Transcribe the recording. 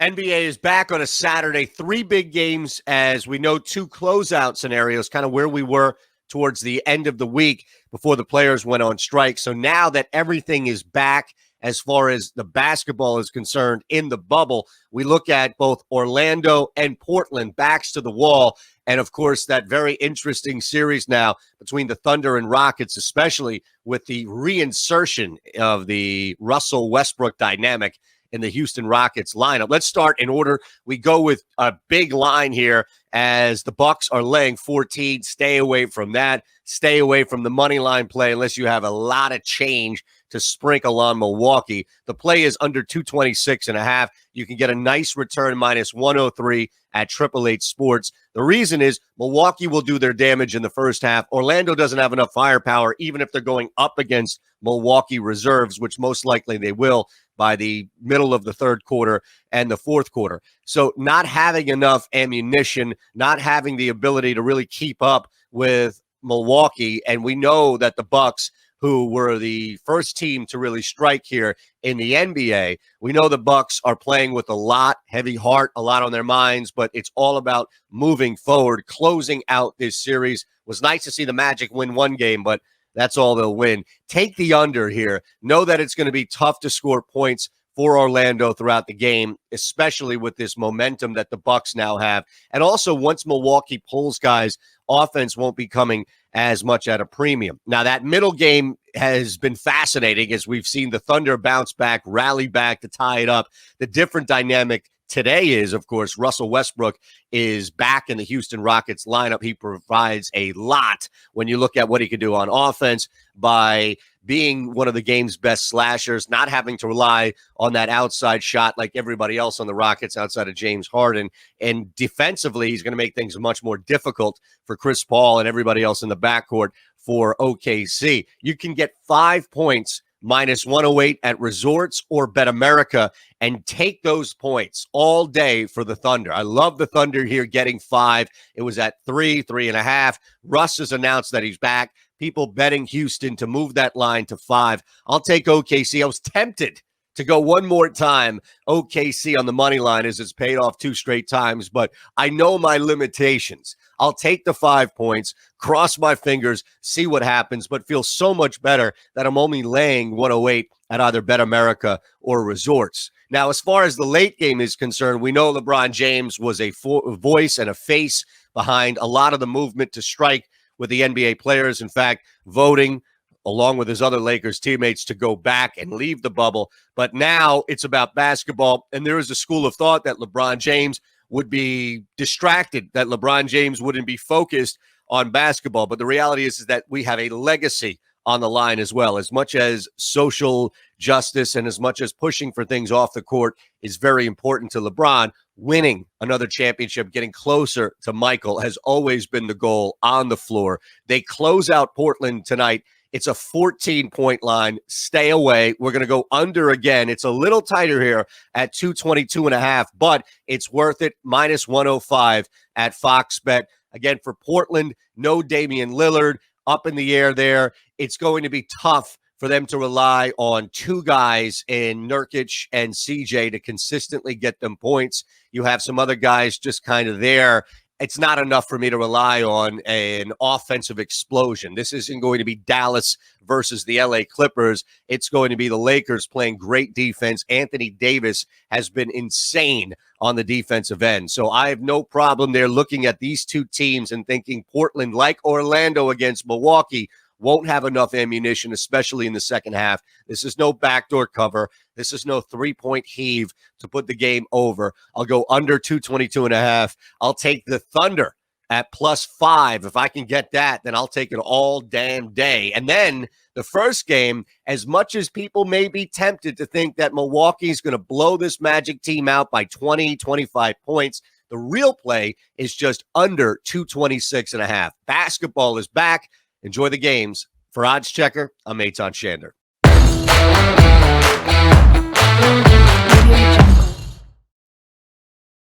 NBA is back on a Saturday. 3 big games, as we know, 2 closeout scenarios, kind of where we were towards the end of the week before the players went on strike. So now that everything is back as far as the basketball is concerned in the bubble, we look at both Orlando and Portland, backs to the wall. And, of course, that very interesting series now between the Thunder and Rockets, especially with the reinsertion of the Russell Westbrook dynamic in the Houston Rockets lineup. Let's start in order. We go with a big line here as the Bucks are laying 14. Stay away from that. Stay away from the money line play unless you have a lot of change to sprinkle on Milwaukee. The play is under 226.5. You can get a nice return minus 103 at 888 Sports. The reason is Milwaukee will do their damage in the first half. Orlando doesn't have enough firepower, even if they're going up against Milwaukee reserves, which most likely they will by the middle of the third quarter and the fourth quarter. So not having enough ammunition, not having the ability to really keep up with Milwaukee. And we know that the Bucks, who were the first team to really strike here in the NBA, we know the Bucks are playing with a heavy heart, a lot on their minds, but it's all about moving forward, closing out this series. It was nice to see the Magic win one game, but that's all they'll win. Take the under here. Know that it's going to be tough to score points for Orlando throughout the game, especially with this momentum that the Bucks now have. And also, once Milwaukee pulls guys, offense won't be coming as much at a premium. Now, that middle game has been fascinating as we've seen the Thunder bounce back, rally back to tie it up. The different dynamic today is, of course, Russell Westbrook is back in the Houston Rockets lineup. He provides a lot when you look at what he can do on offense by being one of the game's best slashers, not having to rely on that outside shot like everybody else on the Rockets outside of James Harden. And defensively, he's going to make things much more difficult for Chris Paul and everybody else in the backcourt for OKC. You can get 5 points minus 108 at Resorts or Bet America and take those points all day for the Thunder. I love the Thunder here getting 5. It was at 3.5. Russ has announced that he's back. People betting Houston to move that line to 5. I'll take OKC. I was tempted to go one more time OKC on the money line as it's paid off 2 straight times, but I know my limitations. I'll take the 5 points, cross my fingers, see what happens, but feel so much better that I'm only laying 108 at either Bet America or Resorts. Now, as far as the late game is concerned, we know LeBron James was a voice and a face behind a lot of the movement to strike with the NBA players. In fact, voting along with his other Lakers teammates to go back and leave the bubble. But now it's about basketball, and there is a school of thought that LeBron James would be distracted, that LeBron James wouldn't be focused on basketball. But the reality is that we have a legacy on the line as well. As much as social justice and as much as pushing for things off the court is very important to LeBron, winning another championship, getting closer to Michael has always been the goal on the floor. They close out Portland tonight. It's a 14-point line. Stay away. We're going to go under again. It's a little tighter here at 222.5, but it's worth it. Minus 105 at Fox Bet. Again, for Portland, no Damian Lillard up in the air there. It's going to be tough for them to rely on 2 guys in Nurkic and CJ to consistently get them points. You have some other guys just kind of there. It's not enough for me to rely on an offensive explosion. This isn't going to be Dallas versus the LA Clippers. It's going to be the Lakers playing great defense. Anthony Davis has been insane on the defensive end. So I have no problem there looking at these 2 teams and thinking Portland, like Orlando against Milwaukee, won't have enough ammunition, especially in the second half. This is no backdoor cover. This is no 3-point heave to put the game over. I'll go under 222.5. I'll take the Thunder at +5. If I can get that, then I'll take it all damn day. And then the first game, as much as people may be tempted to think that Milwaukee's going to blow this Magic team out by 20, 25 points, the real play is just under 226.5. Basketball is back. Enjoy the games. For Odds Checker, I'm Eytan Shander.